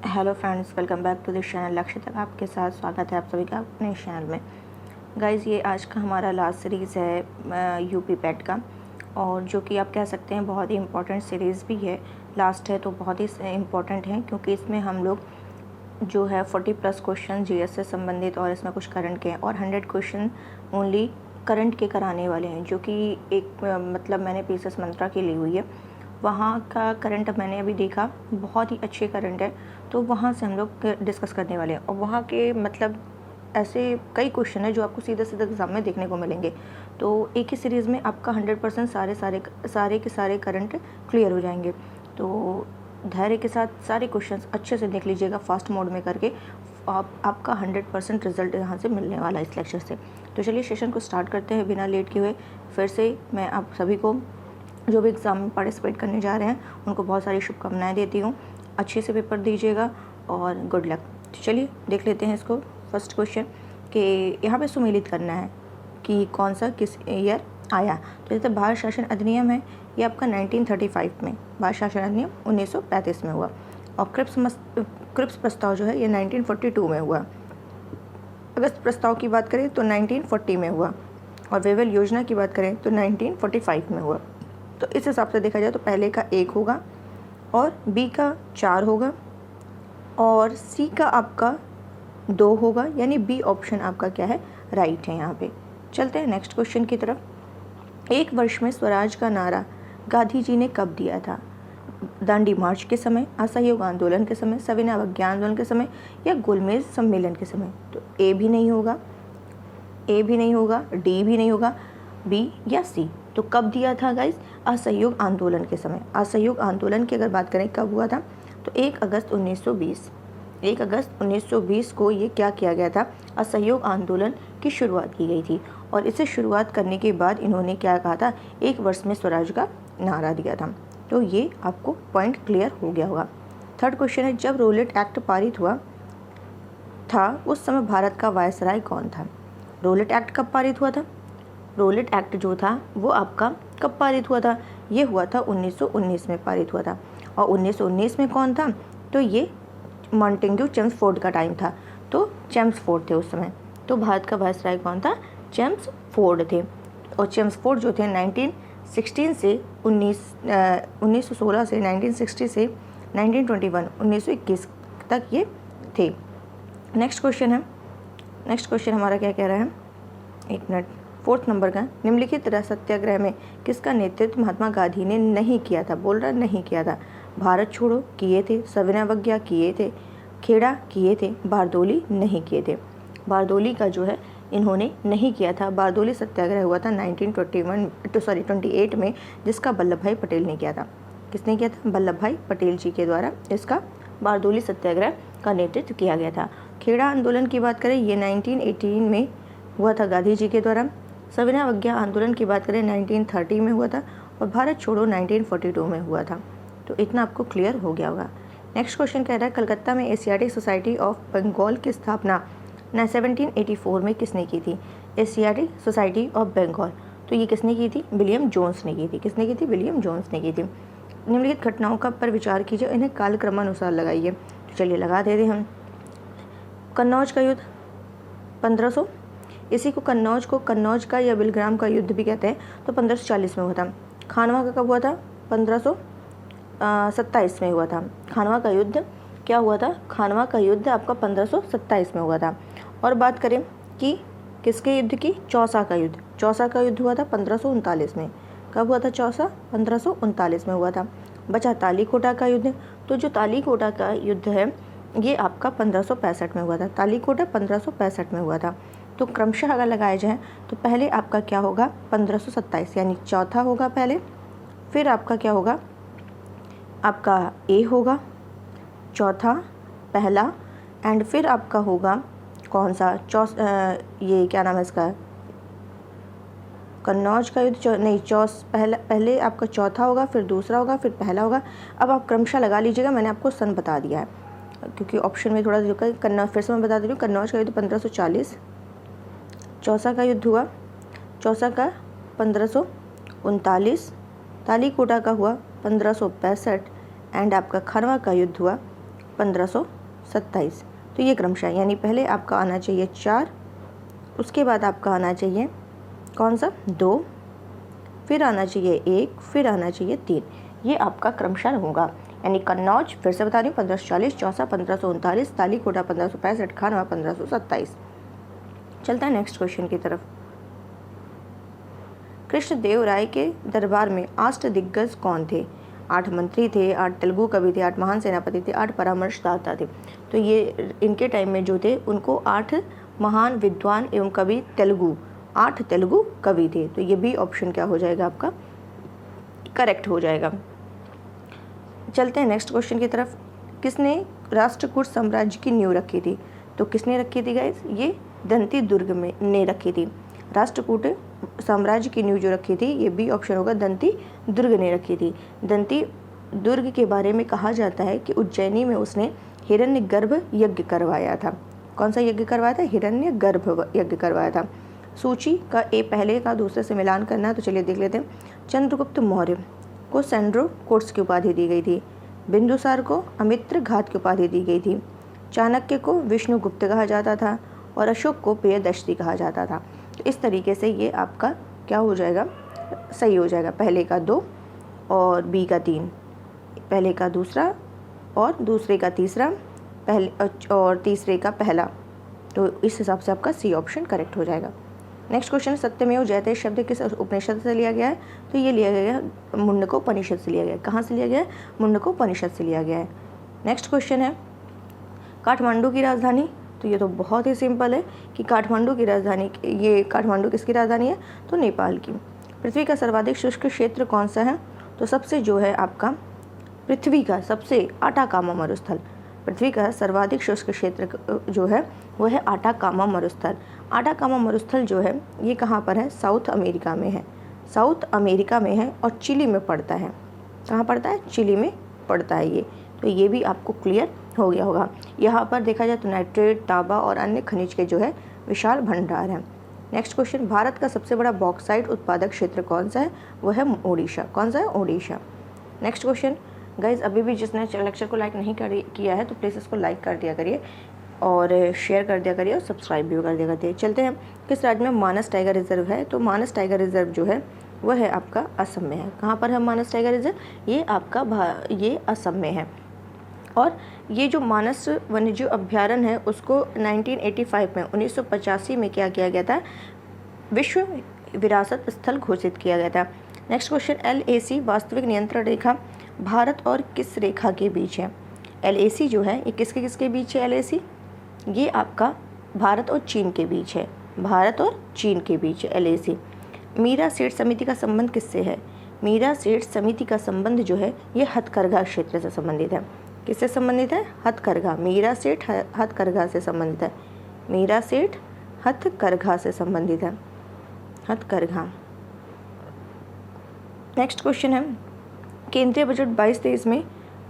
Hello friends, welcome back to this channel. लक्ष्य तक आपके साथ स्वागत है आप सभी का अपने चैनल में। गाइज़, ये आज का हमारा लास्ट सीरीज़ है यूपी पैट का, और जो कि आप कह सकते हैं बहुत ही इम्पोर्टेंट सीरीज़ भी है। लास्ट है तो बहुत ही इम्पोर्टेंट है, क्योंकि इसमें हम लोग जो है 40+ क्वेश्चन जीएस से संबंधित और इसमें कुछ करंट के हैं, और 100 क्वेश्चन ओनली करंट के कराने वाले हैं, जो कि एक मतलब मैंने पीएसएस मंत्रा की ली हुई है। वहाँ का करंट मैंने अभी देखा, बहुत ही अच्छे करंट है, तो वहाँ से हम लोग डिस्कस करने वाले हैं। और वहाँ के मतलब ऐसे कई क्वेश्चन है जो आपको सीधे सीधे एग्ज़ाम में देखने को मिलेंगे। तो एक ही सीरीज़ में आपका 100% सारे के सारे करंट क्लियर हो जाएंगे। तो धैर्य के साथ सारे क्वेश्चंस अच्छे से देख लीजिएगा, फास्ट मोड में करके आपका 100% रिजल्ट यहाँ से मिलने वाला है इस लेक्चर से। तो चलिए सेशन को स्टार्ट करते हैं बिना लेट किए हुए। फिर से मैं आप सभी को जो भी एग्ज़ाम में पार्टिसिपेट करने जा रहे हैं उनको बहुत सारी शुभकामनाएं देती हूँ। अच्छे से पेपर दीजिएगा और गुड लक। तो चलिए देख लेते हैं इसको। फर्स्ट क्वेश्चन कि यहाँ पे सुमेलित करना है कि कौन सा किस ईयर आया। तो जैसे भारत शासन अधिनियम है, ये आपका 1935 में, भारत शासन अधिनियम 1935 में हुआ। और क्रिप्स प्रस्ताव जो है ये 1942 में हुआ। अगस्त प्रस्ताव की बात करें तो 1940 में हुआ। और वेवेल योजना की बात करें तो 1945 में हुआ। तो इस हिसाब से देखा जाए तो पहले का 1 होगा, और बी का 4 होगा, और सी का आपका 2 होगा, यानी बी ऑप्शन आपका क्या है, राइट है। यहाँ पे चलते हैं नेक्स्ट क्वेश्चन की तरफ। एक वर्ष में स्वराज का नारा गांधी जी ने कब दिया था? दांडी मार्च के समय, असहयोग आंदोलन के समय, सविनय अवज्ञा आंदोलन के समय, या गोलमेज सम्मेलन के समय? तो ए भी नहीं होगा, डी भी नहीं होगा, बी या सी। तो कब दिया था गाइस? असहयोग आंदोलन के समय। असहयोग आंदोलन की अगर बात करें कब हुआ था, तो 1 अगस्त 1920 को ये क्या किया गया था, असहयोग आंदोलन की शुरुआत की गई थी। और इसे शुरुआत करने के बाद इन्होंने क्या कहा था, 1 वर्ष में स्वराज का नारा दिया था। तो ये आपको पॉइंट क्लियर हो गया होगा। थर्ड क्वेश्चन है, जब रोलेट एक्ट पारित हुआ था उस समय भारत का वायसराय कौन था? रोलेट एक्ट कब पारित हुआ था? रोलेट एक्ट जो था वो आपका कब पारित हुआ था? ये हुआ था 1919 में पारित हुआ था। और 1919 में कौन था? तो ये मॉन्टेग्यू चेम्सफोर्ड का टाइम था। तो चेम्सफोर्ड थे उस समय। तो भारत का वायसराय कौन था? चेम्सफोर्ड थे। और चेम्सफोर्ड जो थे 1916 से 1916 से 1960 से 1921 तक ये थे। नेक्स्ट क्वेश्चन हमारा क्या कह रहा है, एक मिनट। 4th नंबर का, निम्नलिखित सत्याग्रह में किसका नेतृत्व महात्मा गांधी ने नहीं किया था? बोल रहा नहीं किया था। भारत छोड़ो किए थे, सविनय अवज्ञा किए थे, खेड़ा किए थे, बारदोली नहीं किए थे। बारदोली का जो है इन्होंने नहीं किया था। बारदोली सत्याग्रह हुआ था 1928 में, जिसका वल्लभ भाई पटेल ने किया था। किसने किया था? वल्लभ भाई पटेल जी के द्वारा इसका बारदोली सत्याग्रह का नेतृत्व किया गया था। खेड़ा आंदोलन की बात करें, ये 1918 में हुआ था गांधी जी के द्वारा। सविनय अवज्ञा आंदोलन की बात करें 1930 में हुआ था। और भारत छोड़ो 1942 में हुआ था। तो इतना आपको क्लियर हो गया होगा। नेक्स्ट क्वेश्चन कह रहा है, कलकत्ता में एशियाटिक सोसाइटी ऑफ बंगाल की स्थापना 1784 में किसने की थी? एशियाटिक सोसाइटी ऑफ बंगाल, तो ये किसने की थी? विलियम जोन्स ने की थी। किसने की थी? विलियम जोन्स ने की थी। निम्नलिखित घटनाओं का पर विचार कीजिए, इन्हें कालक्रमानुसार लगाइए। तो चलिए लगा देते हम। कन्नौज का युद्ध 1500, इसी को कन्नौज का या बिलग्राम का युद्ध भी कहते हैं, तो 1540 में हुआ था। खानवा का कब हुआ था? 1527 में हुआ था। खानवा का युद्ध क्या हुआ था? खानवा का युद्ध आपका 1527 में हुआ था। और बात करें कि किसके युद्ध की? चौसा का युद्ध। चौसा का युद्ध हुआ था 1539 में। कब हुआ था चौसा? 1539 में हुआ था। बचा तालीकोटा का युद्ध। तो जो तालीकोटा का युद्ध है ये आपका 1565 में हुआ था। तालीकोटा 1565 में हुआ था। तो क्रमशः अगर लगाए जाएँ तो पहले आपका क्या होगा? 1527, यानी चौथा होगा पहले, फिर आपका क्या होगा? आपका ए होगा, चौथा पहला, एंड फिर आपका होगा कौन सा? ये क्या नाम है इसका? कन्नौज का युद्ध पहले आपका चौथा होगा, फिर दूसरा होगा, फिर पहला होगा। अब आप क्रमशः लगा लीजिएगा, मैंने आपको सन बता दिया है क्योंकि ऑप्शन में थोड़ा कन्नौज, फिर से मैं बता दे रही हूँ। कन्नौज का युद्ध 1540, चौसा का युद्ध हुआ, चौसा का 1539, तालीकोटा का हुआ 1565, एंड आपका खानवा का युद्ध हुआ 1500 27। तो ये क्रमशः, यानी पहले आपका आना चाहिए 4, उसके बाद आपका आना चाहिए कौन सा 2, फिर आना चाहिए 1, फिर आना चाहिए 3। ये आपका क्रमशः होगा। यानी कन्नौज, फिर से बता रही हूँ, 1540, चौसा 1539, तालीकोटा 1565, खानवा 1527। चलता है नेक्स्ट क्वेश्चन की तरफ। कृष्णदेव राय के दरबार में अष्टदिग्गज कौन थे? 8 मंत्री थे, 8 तेलुगु कवि थे, 8 महान सेनापति थे, 8 परामर्शदाता थे। तो ये इनके टाइम में जो थे उनको 8 महान विद्वान एवं कवि 8 तेलुगु कवि थे। तो ये भी ऑप्शन क्या हो जाएगा आपका, करेक्ट हो जाएगा। चलते हैं नेक्स्ट क्वेश्चन की तरफ। किसने राष्ट्रकूट साम्राज्य की नींव रखी थी? तो किसने रखी थी गाइस? ये दंती दुर्ग में ने रखी थी। राष्ट्रकूट साम्राज्य की नींव जो रखी थी, ये भी ऑप्शन होगा, दंती दुर्ग ने रखी थी। दंती दुर्ग के बारे में कहा जाता है कि उज्जैनी में उसने हिरण्यगर्भ यज्ञ करवाया था। कौन सा यज्ञ करवाया था? हिरण्यगर्भ यज्ञ करवाया था। सूची का पहले का दूसरे से मिलान करना है, तो चलिए देख लेते हैं। चंद्रगुप्त मौर्य को सेंड्रोकोट्स की उपाधि दी गई थी। बिंदुसार को अमित्र घात की उपाधि दी गई थी। चाणक्य को विष्णुगुप्त कहा जाता था और अशोक को प्रियदर्शी कहा जाता था। तो इस तरीके से ये आपका क्या हो जाएगा, सही हो जाएगा। पहले का 2 और बी का 3, पहले का दूसरा और दूसरे का तीसरा, पहले और तीसरे का पहला। तो इस हिसाब से आपका सी ऑप्शन करेक्ट हो जाएगा। नेक्स्ट क्वेश्चन, सत्यमेव जयते शब्द किस उपनिषद से लिया गया है? तो ये लिया गया है मुंडकोपनिषद से लिया गया है। कहाँ से लिया गया है? मुंडकोपनिषद से लिया गया है। नेक्स्ट क्वेश्चन है, काठमांडू की राजधानी? तो ये तो बहुत ही सिंपल है कि काठमांडू की राजधानी, ये काठमांडू किसकी राजधानी है? तो नेपाल की। पृथ्वी का सर्वाधिक शुष्क क्षेत्र कौन सा है? तो सबसे जो है आपका पृथ्वी का सबसे आटाकामा मरुस्थल, पृथ्वी का सर्वाधिक शुष्क क्षेत्र जो है वो है आटाकामा मरुस्थल। आटाकामा मरुस्थल जो है ये कहाँ पर है? साउथ अमेरिका में है। साउथ अमेरिका में है और चिली में पड़ता है। कहाँ पड़ता है? चिली में पड़ता है ये। तो ये भी आपको क्लियर हो गया होगा। यहाँ पर देखा जाए तो नाइट्रेट, तांबा और अन्य खनिज के जो है विशाल भंडार हैं। नेक्स्ट क्वेश्चन, भारत का सबसे बड़ा बॉक्साइट उत्पादक क्षेत्र कौन सा है? वो है ओडिशा। कौन सा है? ओडिशा। नेक्स्ट क्वेश्चन, गाइज अभी भी जिसने लेक्चर को लाइक नहीं किया है तो प्लीज़ इसको लाइक कर दिया करिए और शेयर कर दिया करिए और सब्सक्राइब भी कर दिया करिए। चलते हैं, किस राज्य में मानस टाइगर रिजर्व है? तो मानस टाइगर रिजर्व जो है वह है आपका असम में है। कहाँ पर है मानस टाइगर रिजर्व? ये आपका ये असम में है। और ये जो मानस वन्यजीव अभ्यारण्य है उसको 1985 में 1985 में क्या किया गया था? विश्व विरासत स्थल घोषित किया गया था। नेक्स्ट क्वेश्चन, LAC वास्तविक नियंत्रण रेखा भारत और किस रेखा के बीच है? LAC जो है ये किसके किसके बीच है? LAC ये आपका भारत और चीन के बीच है। भारत और चीन के बीच है LAC। मीरा सेठ समिति का संबंध किससे है? मीरा सेठ समिति का संबंध जो है ये हथकरघा क्षेत्र से संबंधित है। किससे संबंधित है? हथकरघा। मीरा सेठ हथकरघा से संबंधित है। मीरा सेठ हथकरघा से संबंधित है। हथकरघा। नेक्स्ट क्वेश्चन है, केंद्रीय बजट 22-23 में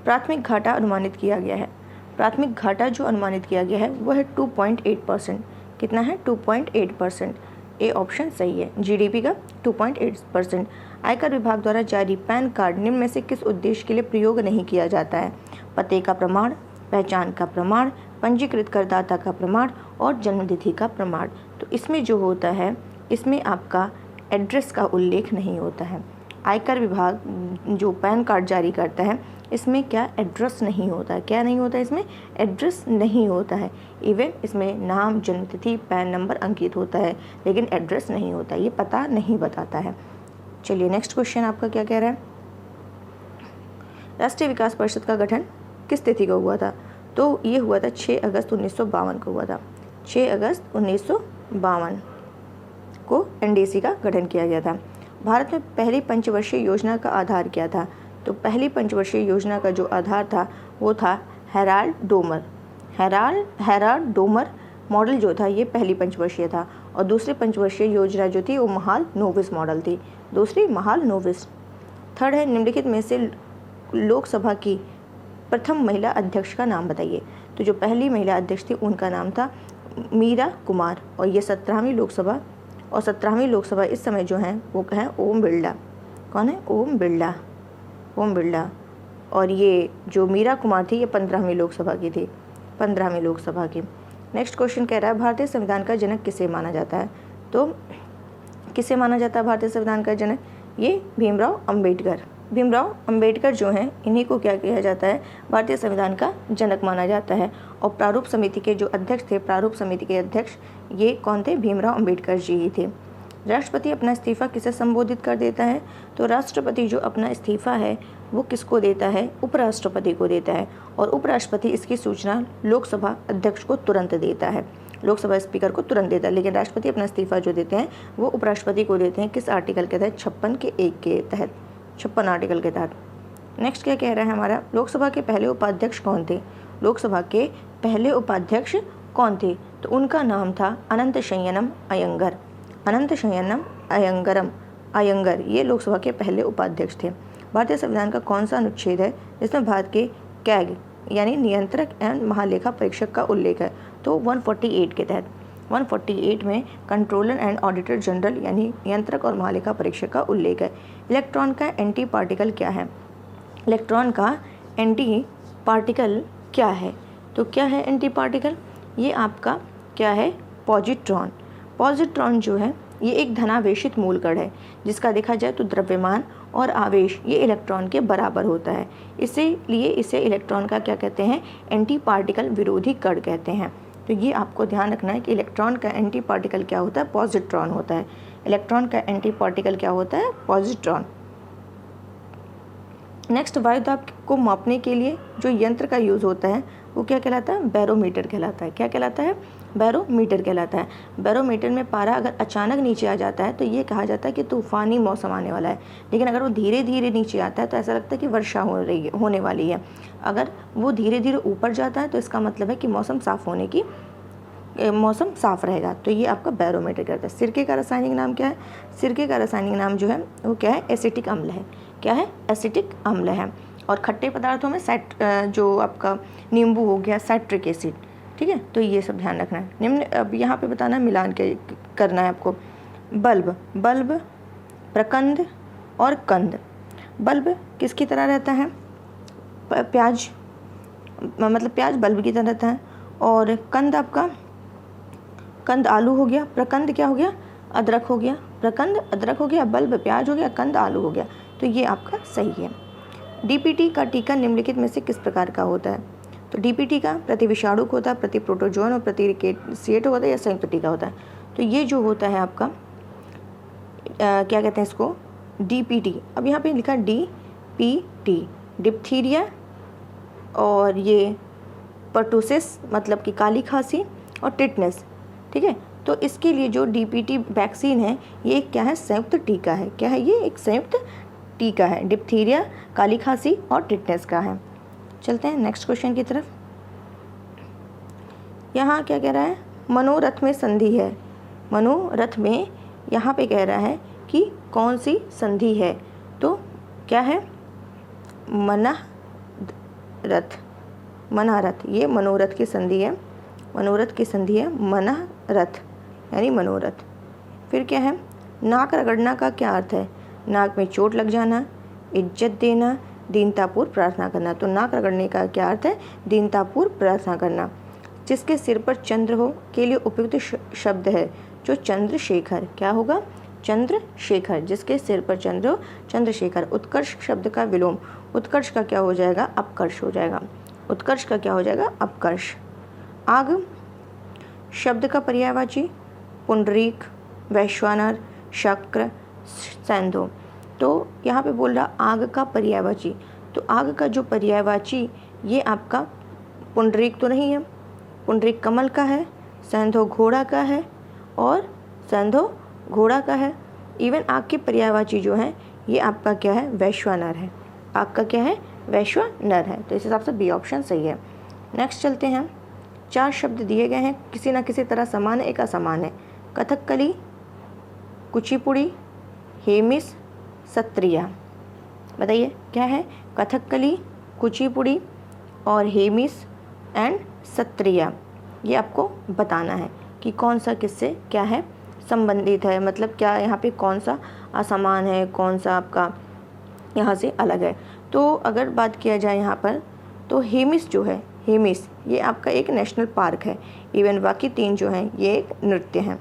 प्राथमिक घाटा अनुमानित किया गया है। प्राथमिक घाटा जो अनुमानित किया गया है वह है 2.8%। कितना है? 2.8%। ए ऑप्शन सही है। GDP का 2.8%। आयकर विभाग द्वारा जारी पैन कार्ड निम्न में से किस उद्देश्य के लिए प्रयोग नहीं किया जाता है? पते का प्रमाण, पहचान का प्रमाण, पंजीकृत करदाता का प्रमाण और जन्मतिथि का प्रमाण। तो इसमें जो होता है इसमें आपका एड्रेस का उल्लेख नहीं होता है। आयकर विभाग जो पैन कार्ड जारी करता है इसमें क्या एड्रेस नहीं होता है? क्या नहीं होता है? इसमें एड्रेस नहीं होता है। इवन इसमें नाम, जन्मतिथि, पैन नंबर अंकित होता है लेकिन एड्रेस नहीं होता, ये पता नहीं बताता है। चलिए नेक्स्ट क्वेश्चन आपका क्या कह रहा है, राष्ट्रीय विकास परिषद का गठन किस तिथि को हुआ था? तो ये हुआ था 6 अगस्त 1952 को हुआ था। 6 अगस्त 1952 को NDC का गठन किया गया था। भारत में पहली पंचवर्षीय योजना का आधार क्या था? तो पहली पंचवर्षीय योजना का जो आधार था वो था Herald Domar. Herald Domar model जो था ये पहली पंचवर्षीय था और दूसरी पंचवर्षीय योजना जो थी वो महाल नोविस मॉडल थी। दूसरी महाल नोविस। थर्ड है, निम्नलिखित में से लोकसभा की प्रथम महिला अध्यक्ष का नाम बताइए। तो जो पहली महिला अध्यक्ष थी उनका नाम था मीरा कुमार और ये 17वीं लोकसभा और 17वीं लोकसभा इस समय जो है वो है ओम बिरला। कौन है? ओम बिरला। और ये जो मीरा कुमार थी ये 15वीं लोकसभा की थी। 15वीं लोकसभा की। नेक्स्ट क्वेश्चन कह रहा है भारतीय संविधान का जनक किसे माना जाता है? तो किसे माना जाता है भारतीय संविधान का जनक? ये भीमराव अंबेडकर। भीमराव अंबेडकर जो हैं इन्हीं को क्या किया जाता है? भारतीय संविधान का जनक माना जाता है। और प्रारूप समिति के जो अध्यक्ष थे, प्रारूप समिति के अध्यक्ष ये कौन थे? भीमराव अंबेडकर जी ही थे। राष्ट्रपति अपना इस्तीफा किसे संबोधित कर देता है? तो राष्ट्रपति जो अपना इस्तीफा है वो किसको देता है? उपराष्ट्रपति को देता है। और उपराष्ट्रपति इसकी सूचना लोकसभा अध्यक्ष को तुरंत देता है, लोकसभा स्पीकर को तुरंत देता है। लेकिन राष्ट्रपति अपना इस्तीफा जो देते हैं वो उपराष्ट्रपति को देते हैं। किस आर्टिकल के तहत? 56 के 1 के तहत, 56 आर्टिकल के तहत। नेक्स्ट क्या कह रहा है हमारा? लोकसभा के पहले उपाध्यक्ष कौन थे? लोकसभा के पहले उपाध्यक्ष कौन थे? तो उनका नाम था अनंत शयनम अयंगर। अनंत शयनम अयंगर ये लोकसभा के पहले उपाध्यक्ष थे। भारतीय संविधान का कौन सा अनुच्छेद है जिसमें भारत के कैग यानी नियंत्रक एवं महालेखा परीक्षक का उल्लेख है? तो 148 के तहत, 148 में कंट्रोलर एंड ऑडिटर जनरल यानी नियंत्रक और महालेखा परीक्षक का उल्लेख है। इलेक्ट्रॉन का एंटी पार्टिकल क्या है? इलेक्ट्रॉन का एंटी पार्टिकल क्या है? तो क्या है एंटी पार्टिकल? ये आपका क्या है? पॉजिट्रॉन। पॉजिट्रॉन जो है ये एक धनावेशित मूल कण है जिसका देखा जाए तो द्रव्यमान और आवेश ये इलेक्ट्रॉन के बराबर होता है। इसीलिए इसे इलेक्ट्रॉन का क्या कहते हैं? एंटी पार्टिकल विरोधी कण कहते हैं। तो ये आपको ध्यान रखना है कि इलेक्ट्रॉन का एंटी पार्टिकल क्या होता है? पॉजिट्रॉन होता है। इलेक्ट्रॉन का एंटी पार्टिकल क्या होता है? पॉजिट्रॉन। नेक्स्ट, वायु दाब को मापने के लिए जो यंत्र का यूज़ होता है वो क्या कहलाता है? बैरोमीटर कहलाता है। क्या कहलाता है? बैरोमीटर कहलाता है। बैरोमीटर में पारा अगर अचानक नीचे आ जाता है तो ये कहा जाता है कि तूफ़ानी मौसम आने वाला है। लेकिन अगर वो धीरे धीरे नीचे आता है तो ऐसा लगता है कि वर्षा होने वाली है। अगर वो धीरे धीरे ऊपर जाता है तो इसका मतलब है कि मौसम साफ़ रहेगा। तो ये आपका बैरोमीटर कहता है। सिरके का रासायनिक नाम क्या है? सिरके का रासायनिक नाम जो है वो क्या है? एसिटिक अम्ल है। क्या है? एसिटिक अम्ल है। और खट्टे पदार्थों में जो आपका नींबू हो गया, साइट्रिक एसिड। ठीक है, तो ये सब ध्यान रखना है। निम्न अब यहाँ पे बताना है, मिलान के करना है आपको। बल्ब, प्रकंद और कंद। बल्ब किसकी तरह रहता है? प्याज, मतलब प्याज बल्ब की तरह रहता है। और कंद आपका, कंद आलू हो गया। प्रकंद क्या हो गया? अदरक हो गया। प्रकंद अदरक हो गया, बल्ब प्याज हो गया, कंद आलू हो गया। तो ये आपका सही है। डीपीटी का टीका निम्नलिखित में से किस प्रकार का होता है? तो डीपीटी का प्रतिविषाणुक होता है, प्रति प्रोटोजोन और प्रतिरिकेट होता है या संयुक्त टीका होता है? तो ये जो होता है आपका क्या कहते हैं इसको? डीपीटी। अब यहाँ पे लिखा डीपीटी, डिप्थीरिया और ये पर्टुसिस मतलब कि काली खांसी और टिटनेस। ठीक है, तो इसके लिए जो डीपीटी वैक्सीन है ये क्या है? संयुक्त टीका है। क्या है ये? एक संयुक्त टीका है। डिप्थीरिया, काली खांसी और टिटनेस का है। चलते हैं नेक्स्ट क्वेश्चन की तरफ। यहाँ क्या कह रहा है? मनोरथ में संधि है। मनोरथ में यहाँ पे कह रहा है कि कौन सी संधि है? तो क्या है? मनारथ। ये मनोरथ की संधि है। मनोरथ की संधि है मनारथ यानी मनोरथ। फिर क्या है? नाक रगड़ना का क्या अर्थ है? नाक में चोट लग जाना, इज्जत देना, दीनतापूर्व प्रार्थना करना। तो नाक रगड़ने का क्या अर्थ है? दीनतापूर्व प्रार्थना करना। जिसके सिर पर चंद्र हो के लिए उपयुक्त शब्द है जो चंद्रशेखर। क्या होगा? चंद्रशेखर। जिसके सिर पर चंद्र हो, चंद्रशेखर। उत्कर्ष शब्द का विलोम, उत्कर्ष का क्या हो जाएगा? अपकर्ष हो जाएगा। उत्कर्ष का क्या हो जाएगा? अपकर्ष। आग शब्द का पर्यायवाची पुंडरीक, वैश्वानर, शक्र, सैंधो। तो यहाँ पे बोल रहा आग का पर्यायवाची। तो आग का जो पर्यायवाची ये आपका पुंडरीक तो नहीं है, पुंडरीक कमल का है, सैंधो घोड़ा का है और सैंधो घोड़ा का है। इवन आग के पर्यायवाची जो है ये आपका क्या है? वैश्वानर है। आग का क्या है? वैश्वानर है। तो इस हिसाब से बी ऑप्शन सही है। नेक्स्ट चलते हैं। 4 शब्द दिए गए हैं, किसी ना किसी तरह समान है, एक असमान है। कथकली, कुचिपुड़ी, हेमिस, सत्रिया। बताइए क्या है? कथकली, कुचिपुड़ी और हेमिस एंड सत्रिया। ये आपको बताना है कि कौन सा किससे क्या है संबंधित है, मतलब क्या यहाँ पे कौन सा असमान है, कौन सा आपका यहाँ से अलग है। तो अगर बात किया जाए यहाँ पर तो हेमिस जो है, हेमिस ये आपका एक नेशनल पार्क है। इवन बाकी 3 जो हैं ये एक नृत्य हैं।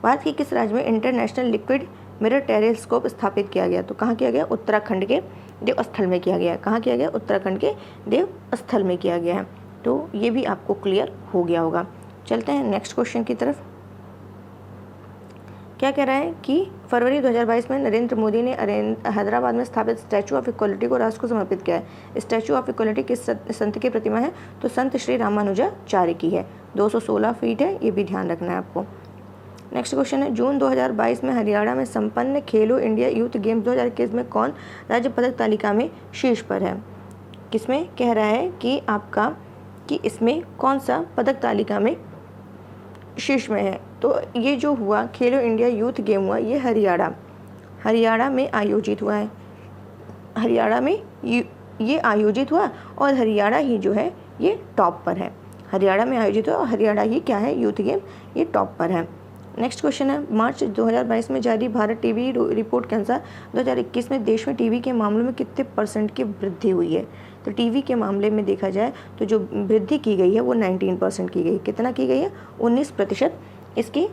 भारत के किस राज्य में इंटरनेशनल लिक्विड मिरर टेलीस्कोप स्थापित किया गया? तो कहाँ किया गया? उत्तराखंड के देवस्थल में किया गया है। कहाँ किया गया? उत्तराखंड के देवस्थल में किया गया है। तो ये भी आपको क्लियर हो गया होगा। चलते हैं नेक्स्ट क्वेश्चन की तरफ। क्या कह रहा है कि फरवरी 2022 में नरेंद्र मोदी ने हैदराबाद में स्थापित स्टैचू ऑफ इक्वलिटी को राष्ट्र को समर्पित किया है। स्टैचू ऑफ इक्वलिटी किस संत की प्रतिमा है? तो संत श्री रामानुजाचार्य की है। 216 फीट है, ये भी ध्यान रखना है आपको। नेक्स्ट क्वेश्चन है, जून 2022 में हरियाणा में संपन्न खेलो इंडिया यूथ गेम्स 2021 में कौन राज्य पदक तालिका में शीर्ष पर है? किसमें कह रहा है कि आपका कि इसमें कौन सा पदक तालिका में शीर्ष में है? तो ये जो हुआ खेलो इंडिया यूथ गेम हुआ, ये हरियाणा में आयोजित हुआ है। हरियाणा में ये आयोजित हुआ और हरियाणा ही जो है ये टॉप पर है। हरियाणा में आयोजित हुआ और हरियाणा ही क्या है? यूथ गेम, ये टॉप पर है। नेक्स्ट क्वेश्चन है, मार्च 2022 में जारी भारत टीवी रिपोर्ट के अनुसार 2021 में देश में टीवी के मामलों में कितने % की वृद्धि हुई है? तो टीवी के मामले में देखा जाए तो जो वृद्धि की गई है वो 19% की गई। कितना की गई है? 19% इसकी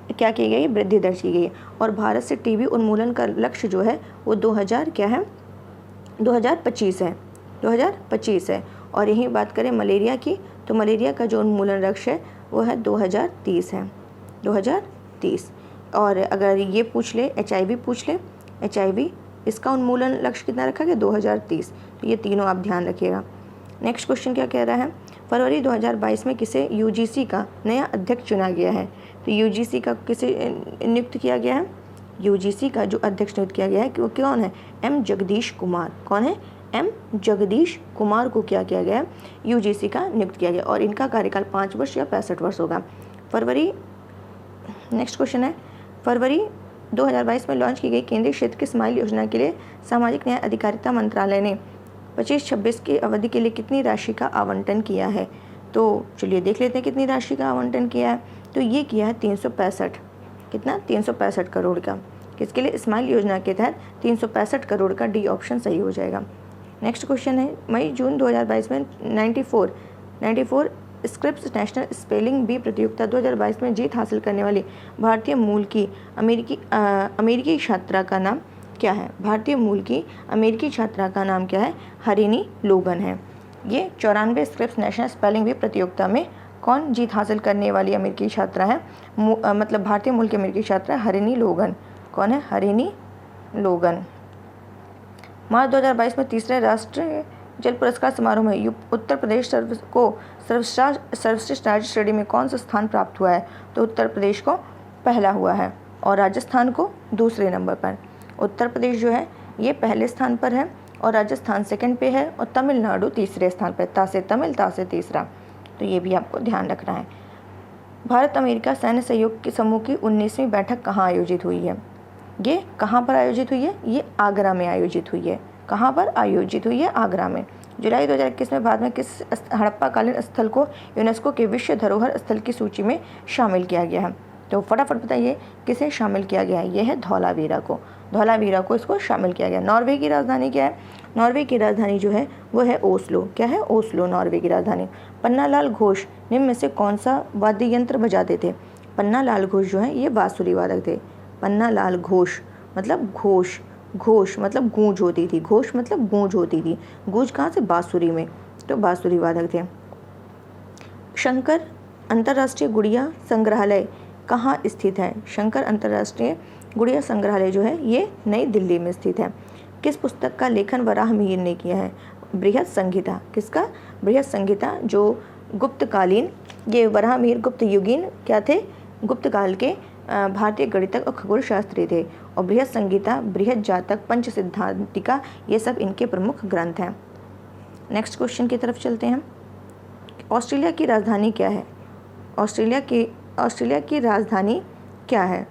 क्या की गई? वृद्धि दर्ज की गई है। और भारत से टीवी उन्मूलन का लक्ष्य जो है वो 2025 है। 2025 है। और यही बात करें मलेरिया की, तो मलेरिया का जो उन्मूलन लक्ष्य है वो है 2030 है। 2030। और अगर ये पूछ ले, HIV पूछ ले, HIV इसका उन्मूलन लक्ष्य कितना रखा गया? 2030। तो ये तीनों आप ध्यान रखिएगा। नेक्स्ट क्वेश्चन क्या कह रहा है, फरवरी 2022 में किसे UGC का नया अध्यक्ष चुना गया है? तो UGC का किसे नियुक्त किया गया है? UGC का जो अध्यक्ष नियुक्त किया गया है वो कौन है? M जगदीश कुमार। कौन है? M जगदीश कुमार को क्या किया गया है? UGC का नियुक्त किया गया। और इनका कार्यकाल 5 वर्ष या 65 वर्ष होगा। नेक्स्ट क्वेश्चन है, फरवरी 2022 में लॉन्च की गई केंद्रीय क्षेत्र की स्माइल योजना के लिए सामाजिक न्याय अधिकारिता मंत्रालय ने 25-26 की अवधि के लिए कितनी राशि का आवंटन किया है? तो चलिए देख लेते हैं कितनी राशि का आवंटन किया है। तो ये किया है 365। कितना? 365 करोड़ का। किसके लिए? स्माइल योजना के तहत 365 करोड़ का। डी ऑप्शन सही हो जाएगा। नेक्स्ट क्वेश्चन है, मई जून 2022 में 94 स्क्रिप्स नेशनल स्पेलिंग बी प्रतियोगिता 2022 में जीत हासिल करने वाली भारतीय मूल की अमेरिकी छात्रा का नाम क्या है? भारतीय मूल की अमेरिकी छात्रा का नाम क्या है? हरिनी लोगन है। ये 94 स्क्रिप्स नेशनल स्पेलिंग बी प्रतियोगिता में कौन जीत हासिल करने वाली अमेरिकी छात्रा है? मतलब भारतीय मूल की अमेरिकी छात्रा हरिनी लोगन। कौन है? हरिनी लोगन। मार्च 2022 में तीसरे राष्ट्रीय जल पुरस्कार समारोह में उत्तर प्रदेश को सर्वश्रेष्ठ राज्य श्रेणी में कौन सा स्थान प्राप्त हुआ है? तो उत्तर प्रदेश को पहला हुआ है और राजस्थान को दूसरे नंबर पर। उत्तर प्रदेश जो है ये पहले स्थान पर है और राजस्थान सेकंड पे है और तमिलनाडु तीसरे स्थान पर। ता से तमिल, ता से तीसरा। तो ये भी आपको ध्यान रखना है। भारत अमेरिका सैन्य सहयोग के समूह की 19वीं बैठक कहाँ आयोजित हुई है? ये कहाँ पर आयोजित हुई है? ये आगरा में आयोजित हुई है। कहाँ पर आयोजित हुई है? आगरा में। जुलाई 2021 में भारत में किस हड़प्पा कालीन स्थल को यूनेस्को के विश्व धरोहर स्थल की सूची में शामिल किया गया है? तो फटाफट बताइए किसे शामिल किया गया है? ये है धौलावीरा को। धौलावीरा को इसको शामिल किया गया। नॉर्वे की राजधानी क्या है? नॉर्वे की राजधानी जो है वो है ओस्लो। क्या है? ओस्लो नॉर्वे की राजधानी। पन्नालाल घोष निम्न में से कौन सा वाद्य यंत्र बजाते थे? पन्नालाल घोष जो है ये बांसुरी वादक थे। पन्नालाल घोष मतलब घोष मतलब गूंज होती थी। घोष मतलब गूंज होती थी। गूंज कहाँ से? बांसुरी में। तो बांसुरी वादक थे। शंकर अंतर्राष्ट्रीय गुड़िया संग्रहालय कहाँ स्थित है? शंकर अंतर्राष्ट्रीय गुड़िया संग्रहालय जो है ये नई दिल्ली में स्थित है। किस पुस्तक का लेखन वराहमिहिर ने किया है? बृहद संहिता। किसका? बृहद संहिता जो गुप्तकालीन, ये वराहमिहिर गुप्त युगीन क्या थे? गुप्त काल के भारतीय गणितज्ञ और खगोल शास्त्री थे। और बृहद संहिता, बृहद जातक, पंच सिद्धांतिका ये सब इनके प्रमुख ग्रंथ हैं। नेक्स्ट क्वेश्चन की तरफ चलते हैं। ऑस्ट्रेलिया की राजधानी क्या है? ऑस्ट्रेलिया की राजधानी क्या है?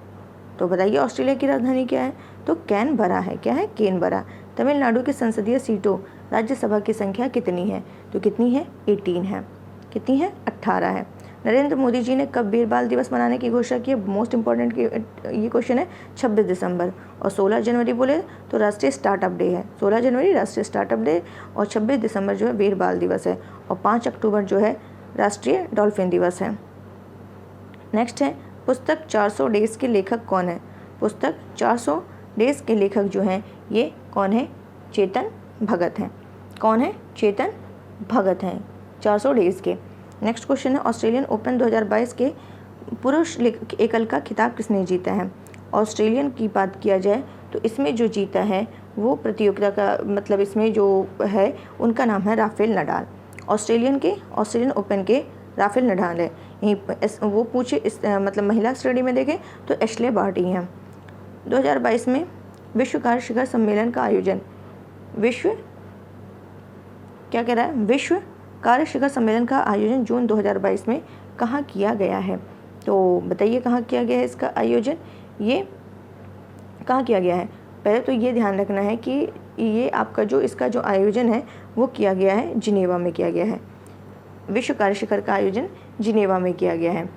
तो बताइए ऑस्ट्रेलिया की राजधानी क्या है? तो कैनबरा है। क्या है? कैनबरा। तमिलनाडु की संसदीय सीटों राज्यसभा की संख्या कितनी है? तो कितनी है? 18 है। कितनी है? 18 है। नरेंद्र मोदी जी ने कब वीर बाल दिवस मनाने की घोषणा की है? मोस्ट इंपॉर्टेंट ये क्वेश्चन है, 26 दिसंबर। और 16 जनवरी बोले तो राष्ट्रीय स्टार्टअप डे है। 16 जनवरी राष्ट्रीय स्टार्टअप डे और 26 दिसंबर जो है वीर बाल दिवस है। और 5 अक्टूबर जो है राष्ट्रीय डॉल्फिन दिवस है। नेक्स्ट है, पुस्तक 400 डेज के लेखक कौन है? पुस्तक 400 डेज के लेखक जो हैं ये कौन है? चेतन भगत हैं। कौन है? चेतन भगत हैं, 400 डेज के। नेक्स्ट क्वेश्चन है, ऑस्ट्रेलियन ओपन 2022 के पुरुष एकल का खिताब किसने जीता है? ऑस्ट्रेलियन की बात किया जाए तो इसमें जो जीता है वो प्रतियोगिता का मतलब इसमें जो है उनका नाम है राफेल नडाल। ऑस्ट्रेलियन ओपन के राफेल नडाल है। यहीं वो पूछे इस मतलब महिला श्रेणी में देखें तो एशले बार्टी हैं। 2022 में विश्व कार्य शिखर सम्मेलन का आयोजन विश्व कार्य शिखर सम्मेलन का आयोजन जून 2022 में कहाँ किया गया है? तो बताइए कहाँ किया गया है इसका आयोजन? ये कहाँ किया गया है? पहले तो ये ध्यान रखना है कि ये आपका जो इसका जो आयोजन है वो किया गया है जिनेवा में किया गया है। विश्व कार्य शिखर का आयोजन जिनेवा में किया गया है।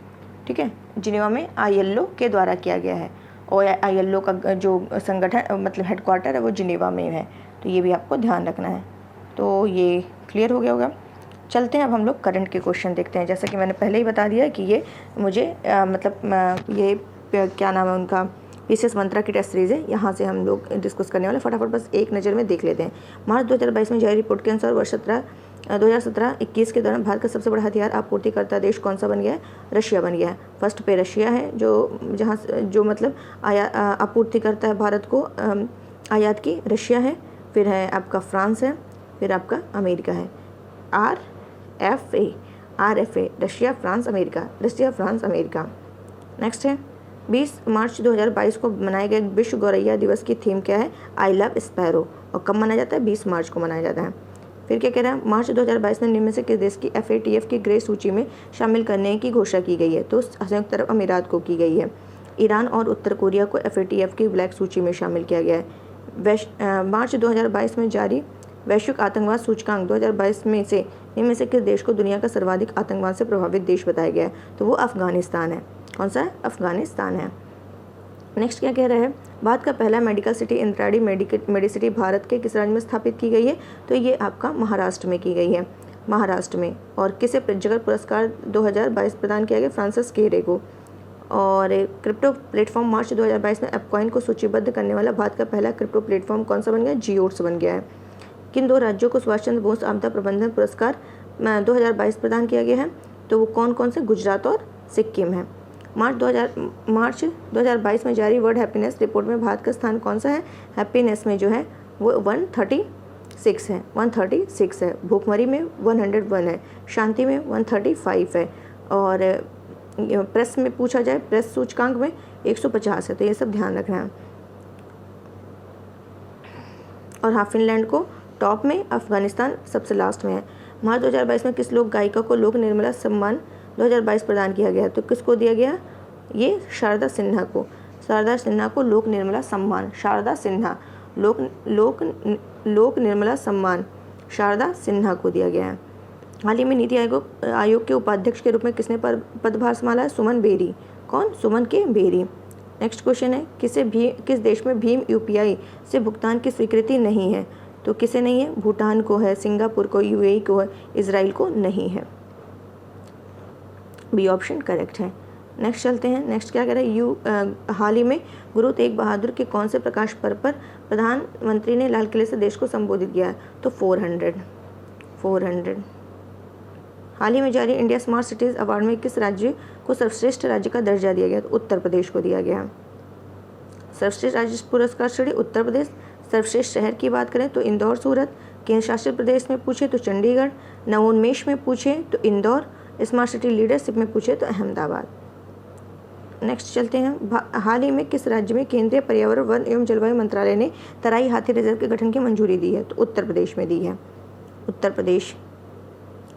ठीक है, जिनेवा में ILO के द्वारा किया गया है और ILO का जो संगठन मतलब हेडक्वार्टर है वो जिनेवा में है। तो ये भी आपको ध्यान रखना है। तो ये क्लियर हो गया होगा। चलते हैं अब हम लोग करंट के क्वेश्चन देखते हैं। जैसा कि मैंने पहले ही बता दिया कि ये मुझे ये क्या नाम है उनका, विशेष मंत्रा की टेस्ट सीरीज़ है, यहाँ से हम लोग डिस्कस करने वाले। फटाफट बस एक नज़र में देख लेते हैं। मार्च 2022 में जारी रिपोर्ट के अनुसार वर्ष 2017-21 के दौरान भारत का सबसे बड़ा हथियार आपूर्तिकर्ता देश कौन सा बन गया है? रशिया बन गया है। फर्स्ट पे रशिया है जो मतलब आपूर्ति करता है भारत को आयात की, रशिया है। फिर है आपका फ्रांस है, फिर आपका अमेरिका है। RFA Russia France America. Next है 20 मार्च 2022 को मनाए गए विश्व गौरैया दिवस की थीम क्या है? I love sparrow. और कब मनाया जाता है? 20 मार्च को मनाया जाता है। फिर क्या कह रहा है, मार्च 2022 में निम्न में से किस देश की FATF की ग्रे सूची में शामिल करने की घोषणा की गई है? तो संयुक्त अरब अमीरात को की गई है। ईरान और उत्तर कोरिया को FATF की ब्लैक सूची में शामिल किया गया है। मार्च 2022 में जारी वैश्विक आतंकवाद सूचकांक 2022 में से इनमें से किस देश को दुनिया का सर्वाधिक आतंकवाद से प्रभावित देश बताया गया है? तो वो अफगानिस्तान है। कौन सा है? अफगानिस्तान है। नेक्स्ट क्या कह रहा है, भारत का पहला मेडिकल सिटी इंद्रायणी मेडिसिटी भारत के किस राज्य में स्थापित की गई है? तो ये आपका महाराष्ट्र में की गई है, महाराष्ट्र में। और किसे जगत पुरस्कार 2022 प्रदान किया गया? फ्रांसिस केरे को। और क्रिप्टो प्लेटफॉर्म मार्च 2022 में एपकॉइन को सूचीबद्ध करने वाला भारत का पहला क्रिप्टो प्लेटफॉर्म कौन सा बन गया? जियोट्स बन गया है। किन दो राज्यों को सुभाष चंद्र बोस आपदा प्रबंधन पुरस्कार 2022 प्रदान किया गया है? तो वो कौन कौन से? गुजरात और सिक्किम है। मार्च 2022 में जारी वर्ल्ड हैप्पीनेस रिपोर्ट में भारत का स्थान कौन सा है? हैप्पीनेस में जो है वो 136 है, 136 है। भूखमरी में 101 है, शांति में 135 है। और प्रेस में पूछा जाए, प्रेस सूचकांक में 150 है। तो ये सब ध्यान रखना है। और हाँ, फिनलैंड को टॉप में, अफगानिस्तान सबसे लास्ट में है। मार्च 2022 में किस लोक गायिका को लोक निर्मला सम्मान 2022 प्रदान किया गया? तो किसको दिया गया? ये शारदा सिन्हा को। शारदा सिन्हा को लोक निर्मला सम्मान, शारदा सिन्हा लोक निर्मला सम्मान शारदा सिन्हा को दिया गया है। हाल ही में नीति आयोग के उपाध्यक्ष के रूप में किसने पदभार संभाला है? सुमन बेरी। कौन? सुमन के बेरी। नेक्स्ट क्वेश्चन है, किस देश में भीम UPI से भुगतान की स्वीकृति नहीं है? तो किसे नहीं है? भूटान को है, सिंगापुर को, UAE को है, इजराइल को नहीं है। बी ऑप्शन करेक्ट है। नेक्स्ट चलते हैं। नेक्स्ट क्या कह रहा है, हाल ही में गुरु तेग बहादुर के कौन से प्रकाश पर्व पर प्रधानमंत्री ने लाल किले से देश को संबोधित किया है? तो 400। हाल ही में जारी इंडिया स्मार्ट सिटीज़ अवार्ड में किस राज्य को सर्वश्रेष्ठ राज्य का दर्जा दिया गया? तो उत्तर प्रदेश को दिया गया। सर्वश्रेष्ठ राज्य पुरस्कार श्रेणी उत्तर प्रदेश। सर्वश्रेष्ठ शहर की बात करें तो इंदौर, सूरत। केंद्र शासित प्रदेश में पूछे तो चंडीगढ़। नवोन्मेष में पूछे तो इंदौर। स्मार्ट सिटी लीडरशिप में पूछे तो अहमदाबाद। नेक्स्ट चलते हैं। हाल ही में किस राज्य में केंद्रीय पर्यावरण, वन एवं जलवायु मंत्रालय ने तराई हाथी रिजर्व के गठन की मंजूरी दी है? तो उत्तर प्रदेश में दी है, उत्तर प्रदेश।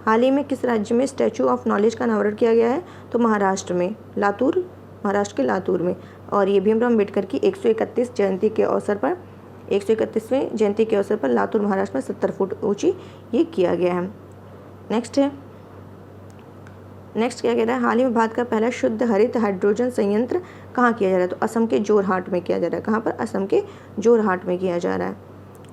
हाल ही में किस राज्य में स्टैचू ऑफ नॉलेज का अनावरण किया गया है? तो महाराष्ट्र में, लातूर, महाराष्ट्र के लातूर में। और ये भीमराव अम्बेडकर की 131 जयंती के अवसर पर 131वें जयंती के अवसर पर लातूर महाराष्ट्र में 70 फुट ऊंची ये किया गया है। नेक्स्ट है, नेक्स्ट क्या कह रहा है, हाल ही में भारत का पहला शुद्ध हरित हाइड्रोजन संयंत्र कहाँ किया जा रहा है? तो असम के जोरहाट में किया जा रहा है। कहाँ पर? असम के जोरहाट में किया जा रहा है।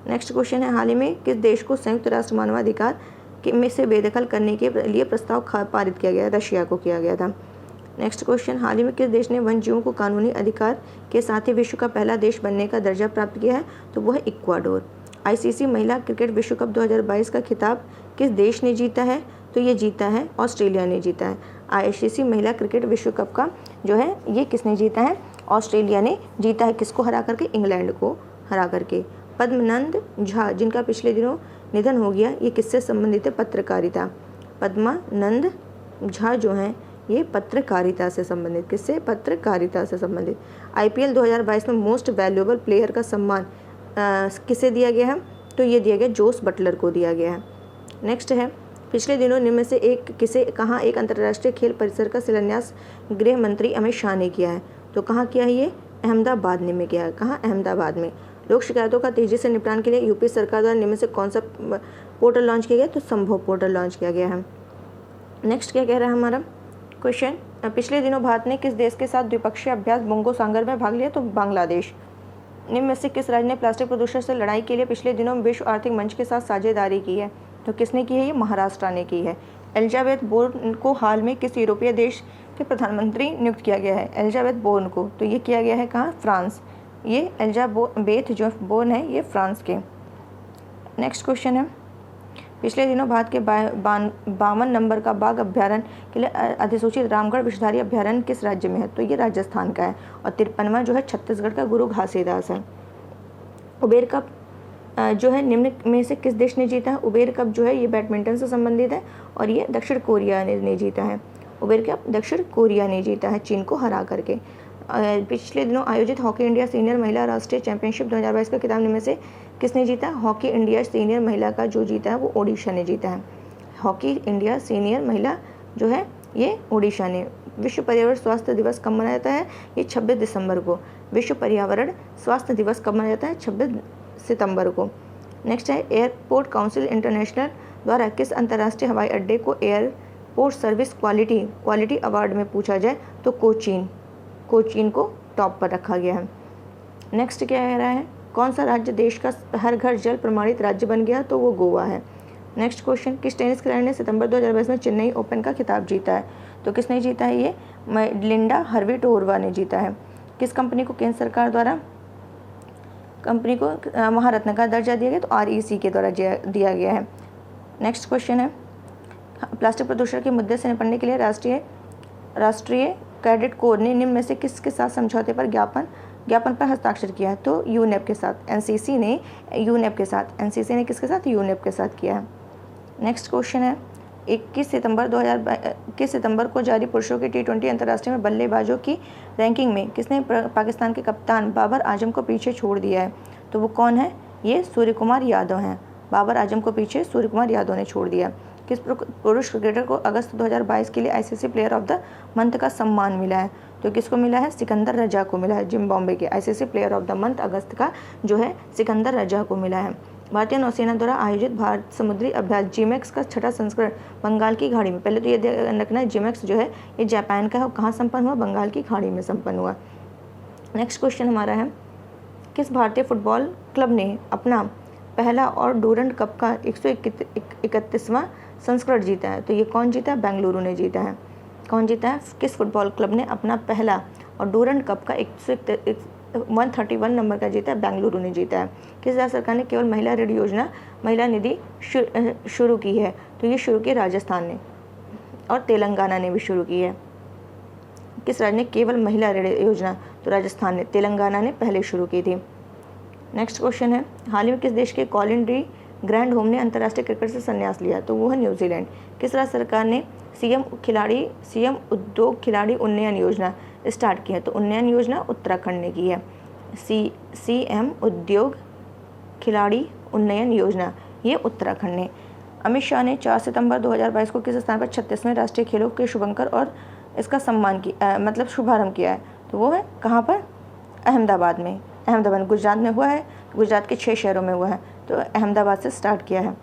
नेक्स्ट क्वेश्चन है, हाल ही में किस देश को संयुक्त राष्ट्र मानवाधिकार में से बेदखल करने के लिए प्रस्ताव पारित किया गया? रशिया को किया गया था। नेक्स्ट क्वेश्चन, हाल ही में किस देश ने वन जीवों को कानूनी अधिकार के साथ ही विश्व का पहला देश बनने का दर्जा प्राप्त किया है? तो वो है इक्वाडोर। आईसीसी महिला क्रिकेट विश्व कप 2022 का खिताब किस देश ने जीता है? तो ये जीता है ऑस्ट्रेलिया ने जीता है। आईसीसी महिला क्रिकेट विश्व कप का जो है ये किसने जीता है? ऑस्ट्रेलिया ने जीता है। किसको हरा करके? इंग्लैंड को हरा करके। पद्मनंद झा जिनका पिछले दिनों निधन हो गया, ये किससे संबंधित है? पत्रकारिता। पद्मानंद झा जो हैं ये पत्रकारिता से संबंधित। किससे? पत्रकारिता से संबंधित। आईपीएल 2022 में मोस्ट वैल्यूएबल प्लेयर का सम्मान किसे दिया गया है? तो ये दिया गया जोस बटलर को दिया गया है। नेक्स्ट है, पिछले दिनों निम्न में से एक किसे कहाँ एक अंतर्राष्ट्रीय खेल परिसर का शिलान्यास गृह मंत्री अमित शाह ने किया है? तो कहाँ किया है? ये अहमदाबाद में किया है। कहाँ? अहमदाबाद में। लोक शिकायतों का तेजी से निपटान के लिए यूपी सरकार द्वारा निम्न में से कौन सा पोर्टल लॉन्च किया गया? तो संभव पोर्टल लॉन्च किया गया है। नेक्स्ट क्या कह रहा है हमारा क्वेश्चन, पिछले दिनों भारत ने किस देश के साथ द्विपक्षीय अभ्यास बोंगो सागर में भाग लिया? तो बांग्लादेश। निम्न में से किस राज्य ने प्लास्टिक प्रदूषण से लड़ाई के लिए पिछले दिनों विश्व आर्थिक मंच के साथ साझेदारी की है? तो किसने की है? ये महाराष्ट्र ने की है। एलिजाबेथ बोर्न को हाल में किस यूरोपीय देश के प्रधानमंत्री नियुक्त किया गया है? एलिजाबेथ बोर्न को, तो ये किया गया है कहाँ? फ्रांस। ये एलिजाबेथ जो बोर्न है ये फ्रांस के। नेक्स्ट क्वेश्चन है, पिछले दिनों भारत के 52 नंबर का बाघ अभ्यारण्य के लिए अधिसूचित रामगढ़ विषधारी अभ्यारण्य किस राज्य में है? तो ये राजस्थान का है। और 53वां जो है छत्तीसगढ़ का गुरु घासीदास है। उबेर कप जो है निम्न में से किस देश ने जीता है? उबेर कप जो है ये बैडमिंटन से संबंधित है और ये दक्षिण कोरिया ने जीता है। उबेर कप दक्षिण कोरिया ने जीता है चीन को हरा करके। पिछले दिनों आयोजित हॉकी इंडिया सीनियर महिला राष्ट्रीय चैंपियनशिप 2022 का खिताब में से किसने जीता? हॉकी इंडिया सीनियर महिला का जो जीता है वो ओडिशा ने जीता है। हॉकी इंडिया सीनियर महिला जो है ये ओडिशा ने। विश्व पर्यावरण स्वास्थ्य दिवस कब मनाया जाता है? ये 26 दिसंबर को। विश्व पर्यावरण स्वास्थ्य दिवस कब मनाया जाता है? 26 सितंबर को। नेक्स्ट है, एयरपोर्ट काउंसिल इंटरनेशनल द्वारा किस अंतर्राष्ट्रीय हवाई अड्डे को एयरपोर्ट सर्विस क्वालिटी अवार्ड में पूछा जाए? तो कोचीन को टॉप पर रखा गया है। नेक्स्ट क्या कह रहा है, कौन सा राज्य देश का हर घर जल प्रमाणित राज्य बन गया? तो वो गोवा है। नेक्स्ट क्वेश्चन, किस टेनिस खिलाड़ी ने सितंबर 2022 में चेन्नई ओपन का खिताब जीता है? तो किसने जीता है? ये लिंडा हर्विटोरवा ने जीता है। किस कंपनी को केंद्र सरकार द्वारा कंपनी को महारत्न का दर्जा दिया गया? तो REC के द्वारा दिया गया है। नेक्स्ट क्वेश्चन है, प्लास्टिक प्रदूषण के मुद्दे से निपटने के लिए राष्ट्रीय कैडेट कोर ने निम्न में से किसके साथ समझौते पर ज्ञापन पर हस्ताक्षर किया है? तो यूनेप के साथ। एनसीसी ने यूनेप के साथ। एनसीसी ने किसके साथ? यूनेप के साथ किया है। नेक्स्ट क्वेश्चन है, 21 सितंबर को जारी पुरुषों के T20 अंतर्राष्ट्रीय में बल्लेबाजों की रैंकिंग में किसने पाकिस्तान के कप्तान बाबर आजम को पीछे छोड़ दिया है? तो वो कौन है? ये सूर्य कुमार यादव हैं। बाबर आजम को पीछे सूर्य कुमार यादव ने छोड़ दिया। किस पुरुष क्रिकेटर को अगस्त 2022 के लिए ICC player of the month का सम्मान मिला है? तो किसको मिला है? सिकंदर रजा को मिला है। जिम्बाब्वे के ICC player of the month अगस्त का जो है सिकंदर रजा को मिला है। भारतीय नौसेना द्वारा आयोजित भारत समुद्री अभ्यास GMAX का छठा संस्करण बंगाल की खाड़ी में, पहले तो ये ध्यान रखना है GMAX जो है ये जापान का है। कहाँ संपन्न हुआ? बंगाल की खाड़ी में संपन्न हुआ। नेक्स्ट क्वेश्चन हमारा है, किस भारतीय फुटबॉल क्लब ने अपना पहला और डूरंड कप का 131वां संस्करण जीता है? तो ये कौन जीता है? बेंगलुरु ने जीता है। कौन जीता है? किस फुटबॉल क्लब ने अपना पहला और डूरंड कप का 131 नंबर का जीता है? बेंगलुरु ने जीता है। किस राज्य सरकार ने केवल महिला ऋण योजना महिला निधि शुरू की है? तो ये शुरू की राजस्थान ने और तेलंगाना ने भी शुरू की है। किस राज्य ने केवल महिला ऋण योजना? तो राजस्थान ने। तेलंगाना ने पहले शुरू की थी। नेक्स्ट क्वेश्चन है, हाल ही में किस देश के कॉलिन डी ग्रैंड होम ने अंतर्राष्ट्रीय क्रिकेट से संन्यास लिया? तो वो है न्यूजीलैंड। किस राज्य सरकार ने सीएम उद्योग खिलाड़ी उन्नयन योजना स्टार्ट की है? तो उन्नयन योजना उत्तराखंड ने की है। सीएम उद्योग खिलाड़ी उन्नयन योजना ये उत्तराखंड ने। अमित शाह ने 4 सितंबर 2022 को किस स्थान पर 36वें राष्ट्रीय खेलों के शुभंकर और इसका सम्मान शुभारंभ किया है? तो वो है कहाँ पर? अहमदाबाद में। अहमदाबाद गुजरात में हुआ है। गुजरात के 6 शहरों में हुआ है। तो अहमदाबाद से स्टार्ट किया है।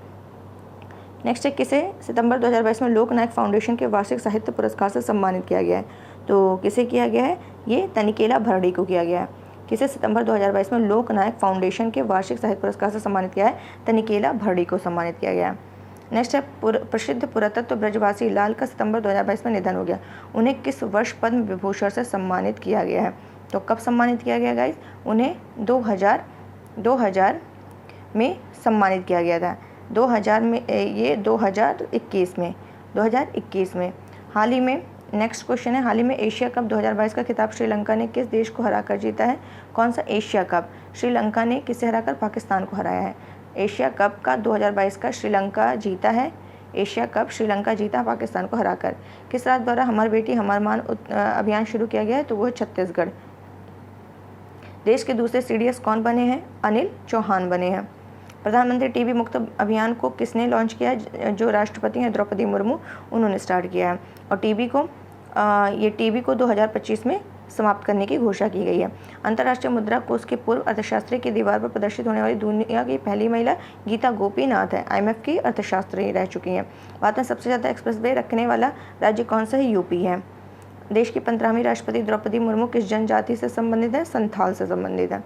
नेक्स्ट है, किसे सितंबर 2022 में लोकनायक फाउंडेशन के वार्षिक साहित्य पुरस्कार से सम्मानित किया गया है? तो किसे किया गया है? ये तनिकेला भरड़ी को किया गया है। किसे सितंबर 2022 में लोकनायक फाउंडेशन के वार्षिक साहित्य पुरस्कार से सम्मानित किया है? तनिकेला भरड़ी को सम्मानित किया गया है। नेक्स्ट है, प्रसिद्ध पुरातत्व ब्रजवासी लाल का सितंबर 2022 में निधन हो गया। उन्हें किस वर्ष पद्म विभूषण से सम्मानित किया गया है? तो कब सम्मानित किया गया गाइस? उन्हें 2000 में सम्मानित किया गया था। 2000 में, ये 2021 में। हाल ही में, नेक्स्ट क्वेश्चन है, हाल ही में एशिया कप 2022 का खिताब श्रीलंका ने किस देश को हराकर जीता है? कौन सा एशिया कप? श्रीलंका ने किसे हराकर? पाकिस्तान को हराया है। एशिया कप का 2022 का श्रीलंका जीता है। एशिया कप श्रीलंका जीता पाकिस्तान को हराकर। किस राज्य द्वारा हमारी बेटी हमार मान अभियान शुरू किया गया है? तो वो है छत्तीसगढ़। देश के दूसरे CDS कौन बने हैं? अनिल चौहान बने हैं। प्रधानमंत्री टीबी मुक्त अभियान को किसने लॉन्च किया है? जो राष्ट्रपति हैं द्रौपदी मुर्मू, उन्होंने स्टार्ट किया है। और टीबी को 2025 में समाप्त करने की घोषणा की गई है। अंतर्राष्ट्रीय मुद्रा कोष के पूर्व अर्थशास्त्री की दीवार पर प्रदर्शित होने वाली दुनिया की पहली महिला गीता गोपीनाथ है। IMF की अर्थशास्त्री रह चुकी हैं। भारत में सबसे ज़्यादा एक्सप्रेसवे रखने वाला राज्य कौन सा है? यूपी है। देश की 15वीं राष्ट्रपति द्रौपदी मुर्मू किस जनजाति से संबंधित है? संथाल से संबंधित है।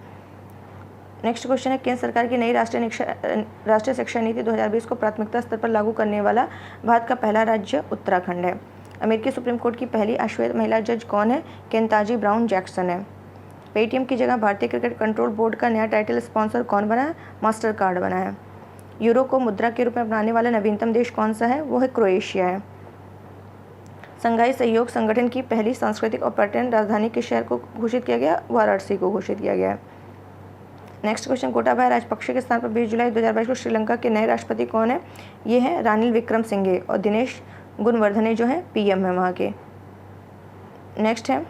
नेक्स्ट क्वेश्चन है, केंद्र सरकार की नई राष्ट्रीय शिक्षा नीति 2020 को प्राथमिकता स्तर पर लागू करने वाला भारत का पहला राज्य उत्तराखंड है। अमेरिकी सुप्रीम कोर्ट की पहली अश्वेत महिला जज कौन है? केंताजी ब्राउन जैक्सन है। पेटीएम की जगह भारतीय क्रिकेट कंट्रोल बोर्ड का नया टाइटल स्पॉन्सर कौन बना है? मास्टर कार्ड बना है। यूरो को मुद्रा के रूप में अपनाने वाला नवीनतम देश कौन सा है? वो है क्रोएशिया है। संघाई सहयोग संगठन की पहली सांस्कृतिक और पर्यटन राजधानी किस शहर को घोषित किया गया? वाराणसी को घोषित किया गया है। नेक्स्ट क्वेश्चन, गोटाबाया राजपक्षे के स्थान पर 20 जुलाई 2022 को श्रीलंका के नए राष्ट्रपति कौन है? ये है रानिल विक्रमसिंघे और दिनेश गुणवर्धने जो है PM है वहाँ के। नेक्स्ट है,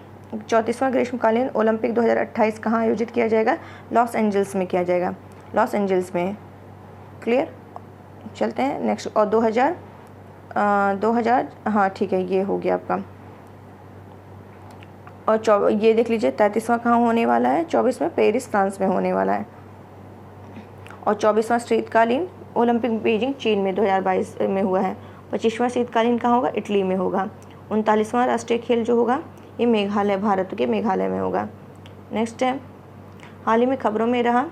34वां ग्रीष्मकालीन ओलंपिक 2028 कहाँ आयोजित किया जाएगा? लॉस एंजल्स में किया जाएगा। लॉस एंजल्स में। क्लियर? चलते हैं नेक्स्ट। और 2000 हाँ ठीक है, ये हो गया आपका। और ये देख लीजिए 33वां कहाँ होने वाला है? 24 में पेरिस फ्रांस में होने वाला है। और 24वां शीतकालीन ओलंपिक बीजिंग चीन में 2022 में हुआ है। 25वां शीतकालीन कहाँ होगा? इटली में होगा। 39वां राष्ट्रीय खेल जो होगा ये मेघालय, भारत के मेघालय में होगा। नेक्स्ट है, हाल ही में खबरों में रहा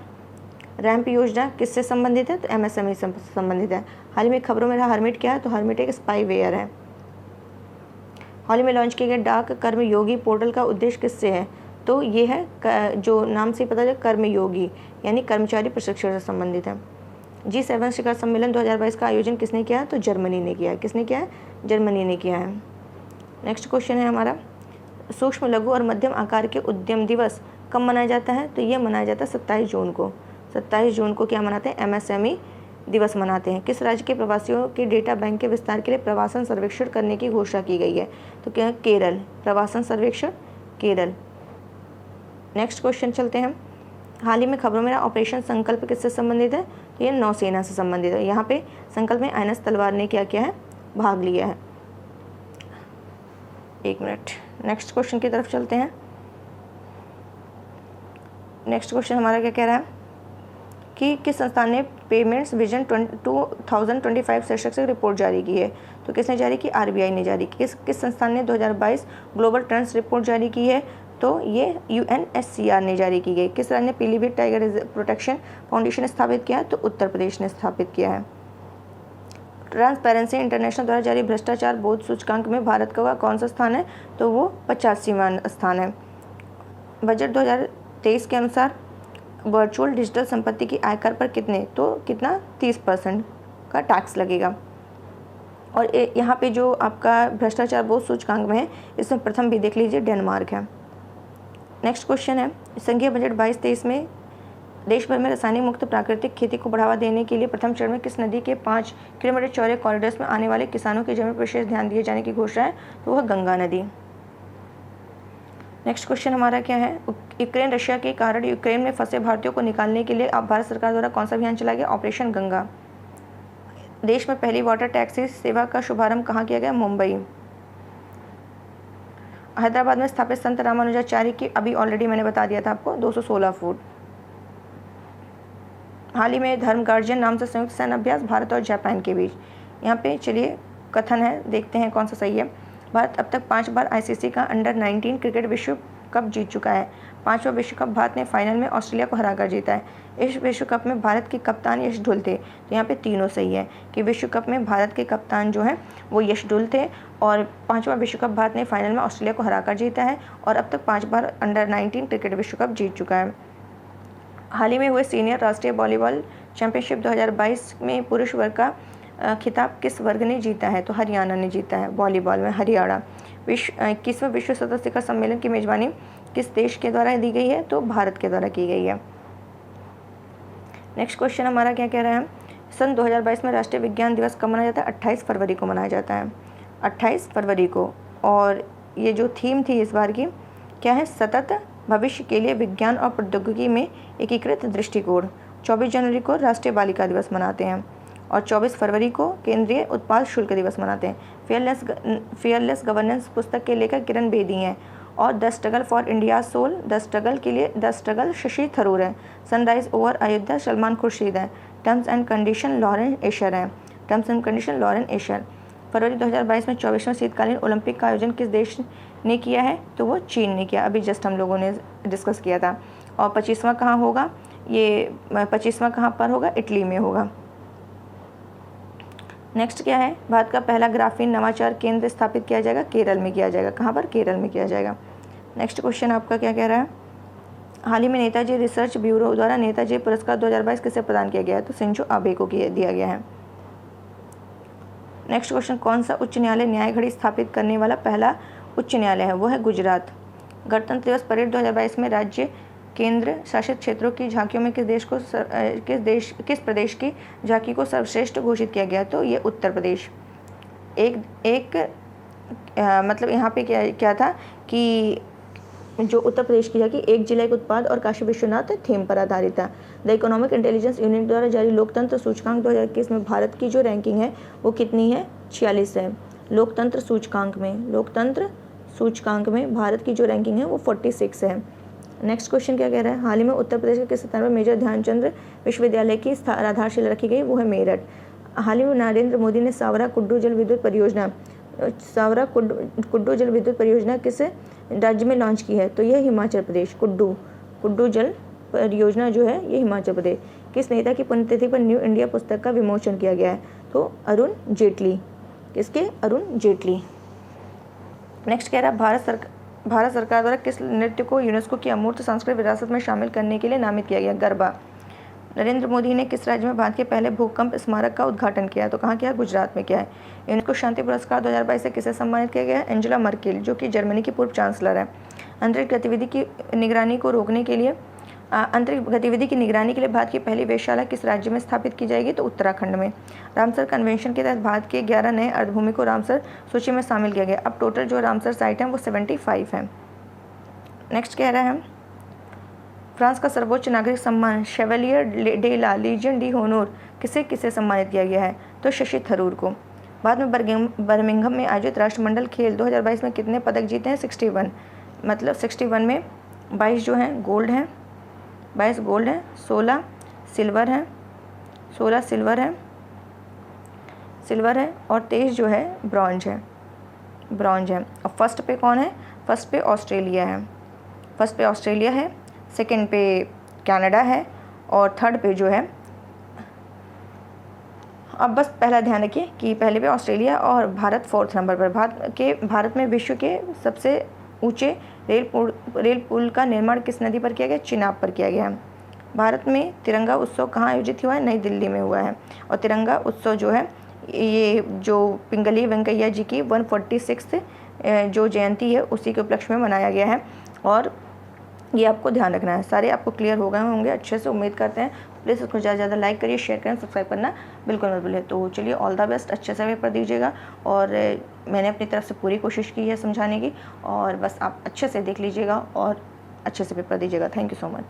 रैंप योजना किससे संबंधित है? तो MSME से संबंधित है। हाल ही में खबरों में रहा हर्मिट क्या है? तो हर्मिट एक स्पाईवेयर है। हाल ही में लॉन्च किए गए डाक कर्मयोगी पोर्टल का उद्देश्य किससे है? तो ये है जो नाम से पता चले कर्मयोगी यानी कर्मचारी प्रशिक्षण से संबंधित है। G7 शिखर सम्मेलन 2022 का आयोजन किसने किया है? तो जर्मनी ने किया है। किसने किया है? जर्मनी ने किया है। नेक्स्ट क्वेश्चन है हमारा, सूक्ष्म लघु और मध्यम आकार के उद्यम दिवस कब मनाया जाता है? तो ये मनाया जाता है 27 जून को। 27 जून को क्या मनाते हैं? MSME दिवस मनाते हैं। किस राज्य के प्रवासियों के डेटा बैंक के विस्तार के लिए प्रवासन सर्वेक्षण करने की घोषणा की गई है? तो क्या? केरल। प्रवासन सर्वेक्षण केरल। नेक्स्ट क्वेश्चन चलते हैं, हाल ही में खबरों में ऑपरेशन संकल्प किससे संबंधित है? तो ये नौसेना से संबंधित है। यहाँ पे संकल्प में INS तलवार ने क्या किया है? भाग लिया है। एक मिनट, नेक्स्ट क्वेश्चन की तरफ चलते हैं। नेक्स्ट क्वेश्चन हमारा क्या कह रहा है कि किस संस्थान ने पेमेंट्स विजन 2025 शीर्षक से रिपोर्ट जारी की है? तो किसने जारी की? RBI ने जारी की। किस संस्थान ने 2022 ग्लोबल ट्रेंड्स रिपोर्ट जारी की है? तो ये UNSCR ने जारी की गई। किस राज्य ने पीलीभीत टाइगर प्रोटेक्शन फाउंडेशन स्थापित किया? तो उत्तर प्रदेश ने स्थापित किया है। ट्रांसपेरेंसी इंटरनेशनल द्वारा जारी भ्रष्टाचार बोध सूचकांक में भारत का कौन सा स्थान है? तो वो 85वां स्थान है। बजट 2023 के अनुसार वर्चुअल डिजिटल संपत्ति की आयकर पर कितना 30% का टैक्स लगेगा। और यहाँ पे जो आपका भ्रष्टाचार बोध सूचकांक में है इसमें प्रथम भी देख लीजिए डेनमार्क है। नेक्स्ट क्वेश्चन है, संघीय बजट 22-23 में देश भर में रासायनिक मुक्त प्राकृतिक खेती को बढ़ावा देने के लिए प्रथम चरण में किस नदी के 5 किलोमीटर चौड़े कॉरिडोर्स में आने वाले किसानों की जमीन पर विशेष ध्यान दिए जाने की घोषणा है? तो वह गंगा नदी। नेक्स्ट क्वेश्चन हमारा क्या है, यूक्रेन रशिया के कारण यूक्रेन में फंसे भारतीयों को निकालने के लिए भारत सरकार द्वारा कौन सा अभियान चलाया गया? ऑपरेशन गंगा। देश में पहली वाटर टैक्सी सेवा का शुभारंभ कहाँ किया गया? मुंबई। हैदराबाद में स्थापित संत रामानुजाचार्य की अभी ऑलरेडी मैंने बता दिया था आपको 216 फुट। हाल ही में धर्म गार्जियन नाम से संयुक्त सैन्य अभ्यास भारत और जापान के बीच यहाँ पे चलिए कथन है, देखते हैं कौन सा सही है। भारत अब तक 5 बार आईसीसी का अंडर-19 क्रिकेट विश्व कप जीत चुका है। 5वां विश्व कप भारत ने फाइनल में ऑस्ट्रेलिया को हराकर जीता है। इस विश्व कप में भारत के कप्तान यशडुल थे। तो यहाँ पे तीनों सही है कि विश्व कप में भारत के कप्तान जो हैं वो यशडुल थे, और 5वां विश्व कप भारत ने फाइनल में ऑस्ट्रेलिया को हराकर जीता है, और अब तक 5 बार अंडर-19 क्रिकेट विश्व कप जीत चुका है। हाल ही में हुए सीनियर राष्ट्रीय वॉलीबॉल चैंपियनशिप 2022 में पुरुष वर्ग का खिताब किस वर्ग ने जीता है? तो हरियाणा ने जीता है, वॉलीबॉल में हरियाणा। 21वें विश्व सतत शिखर सम्मेलन की मेजबानी किस देश के द्वारा दी गई है? तो भारत के द्वारा की गई है। नेक्स्ट क्वेश्चन हमारा क्या कह रहा है? सन 2022 में राष्ट्रीय विज्ञान दिवस कब मनाया जाता है? 28 फरवरी को मनाया जाता है, 28 फरवरी को। और ये जो थीम थी इस बार की क्या है? सतत भविष्य के लिए विज्ञान और प्रौद्योगिकी में एकीकृत दृष्टिकोण। 24 जनवरी को राष्ट्रीय बालिका दिवस मनाते हैं, और 24 फरवरी को केंद्रीय उत्पाद शुल्क दिवस मनाते हैं। फेयरलेस गवर्नेंस पुस्तक के लेखक किरण बेदी हैं, और the struggle for India soul, the struggle के लिए द स्ट्रगल शशि थरूर है। सनराइज ओवर अयोध्या सलमान खुर्शीद है। Terms and condition Lauren Asher है। Terms and condition Lauren Asher. फरवरी 2022 में 24वें शीतकालीन ओलंपिक का आयोजन किस देश ने किया है? तो वो चीन ने किया, अभी जस्ट हम लोगों ने डिस्कस किया था। और 25वां कहाँ होगा? ये 25वां कहाँ पर होगा? इटली में होगा। नेक्स्ट क्या है? भारत का पहला ग्राफीन नवाचार केंद्र स्थापित किया जाएगा, केरल में किया जाएगा। कहाँ पर? केरल में किया जाएगा। नेक्स्ट क्वेश्चन आपका क्या कह रहा है? हाल ही में नेताजी रिसर्च ब्यूरो द्वारा नेताजी पुरस्कार 2022 किसे प्रदान किया गया है? तो शिंजो आबे को दिया गया है। नेक्स्ट क्वेश्चन, कौन सा उच्च न्यायालय न्याय घड़ी स्थापित करने वाला पहला उच्च न्यायालय है? वो है गुजरात। गणतंत्र दिवस परेड 2022 में राज्य केंद्र शासित क्षेत्रों की झांकियों में किस प्रदेश की झांकी को सर्वश्रेष्ठ घोषित किया गया? तो ये उत्तर प्रदेश। मतलब यहाँ पे क्या था कि जो उत्तर प्रदेश की झांकी एक जिला एक उत्पाद और काशी विश्वनाथ थीम पर आधारित था। द इकोनॉमिक इंटेलिजेंस यूनिट द्वारा जारी लोकतंत्र सूचकांक 2021 में भारत की जो रैंकिंग है वो कितनी है? 46 है। लोकतंत्र सूचकांक में भारत की जो रैंकिंग है वो 46 है। नेक्स्ट क्वेश्चन क्या कह रहा है? हाल ही में उत्तर प्रदेश के किस स्थान पर मेजर ध्यानचंद विश्वविद्यालय की आधारशिला रखी गई? वो है मेरठ। हाल ही में नरेंद्र मोदी ने सावरा कुड्डू जल विद्युत परियोजना किस राज्य में लॉन्च की है? तो यह हिमाचल प्रदेश। कुड्डू जल परियोजना जो है ये हिमाचल प्रदेश। किस नेता की पुण्यतिथि पर न्यू इंडिया पुस्तक का विमोचन किया गया है? तो अरुण जेटली। किसके? अरुण जेटली। नेक्स्ट कह रहा है भारत सरकार द्वारा किस नृत्य को यूनेस्को की अमूर्त सांस्कृतिक विरासत में शामिल करने के लिए नामित किया गया? गरबा। नरेंद्र मोदी ने किस राज्य में भारत के पहले भूकंप स्मारक का उद्घाटन किया? तो कहाँ किया? गुजरात में किया है। यूनेस्को शांति पुरस्कार 2022 से किसे सम्मानित किया गया है? एंजेला मर्केल, जो कि जर्मनी की पूर्व चांसलर है। अंतरिक्ष गतिविधि की निगरानी के लिए भारत की पहली वेधशाला किस राज्य में स्थापित की जाएगी? तो उत्तराखंड में। रामसर कन्वेंशन के तहत भारत के 11 नए अर्धभूमि को रामसर सूची में शामिल किया गया। अब टोटल जो रामसर साइट हैं वो 75 हैं। नेक्स्ट कह रहा है फ्रांस का सर्वोच्च नागरिक सम्मान शेवलियर डे ला लीजियन डी होनोर किसे सम्मानित किया गया है? तो शशि थरूर को। बाद में बर्मिंघम में आयोजित राष्ट्रमंडल खेल 2022 में कितने पदक जीते हैं? 61। मतलब 61 में 22 जो हैं गोल्ड हैं, 22 गोल्ड हैं, 16 सिल्वर हैं, और 23 जो है ब्रॉन्ज है। और फर्स्ट पे कौन है? फर्स्ट पे ऑस्ट्रेलिया है, सेकंड पे कनाडा है, और थर्ड पे जो है, अब बस पहला ध्यान रखिए कि पहले पे ऑस्ट्रेलिया और भारत 4th नंबर पर। भारत में विश्व के सबसे ऊंचे रेल पुल का निर्माण किस नदी पर किया गया? चिनाब पर किया गया है। भारत में तिरंगा उत्सव कहाँ आयोजित हुआ है? नई दिल्ली में हुआ है। और तिरंगा उत्सव जो है ये जो पिंगली वेंकैया जी की 146 जो जयंती है उसी के उपलक्ष्य में मनाया गया है। और ये आपको ध्यान रखना है। सारे आपको क्लियर हो गए होंगे अच्छे से, उम्मीद करते हैं। प्लीज़ उसको ज़्यादा से ज़्यादा लाइक करिए, शेयर करें, सब्सक्राइब करना बिल्कुल मत भूलिए। तो चलिए, ऑल द बेस्ट, अच्छे से पेपर दीजिएगा। और मैंने अपनी तरफ से पूरी कोशिश की है समझाने की, और बस आप अच्छे से देख लीजिएगा और अच्छे से पेपर दीजिएगा। Thank you so much.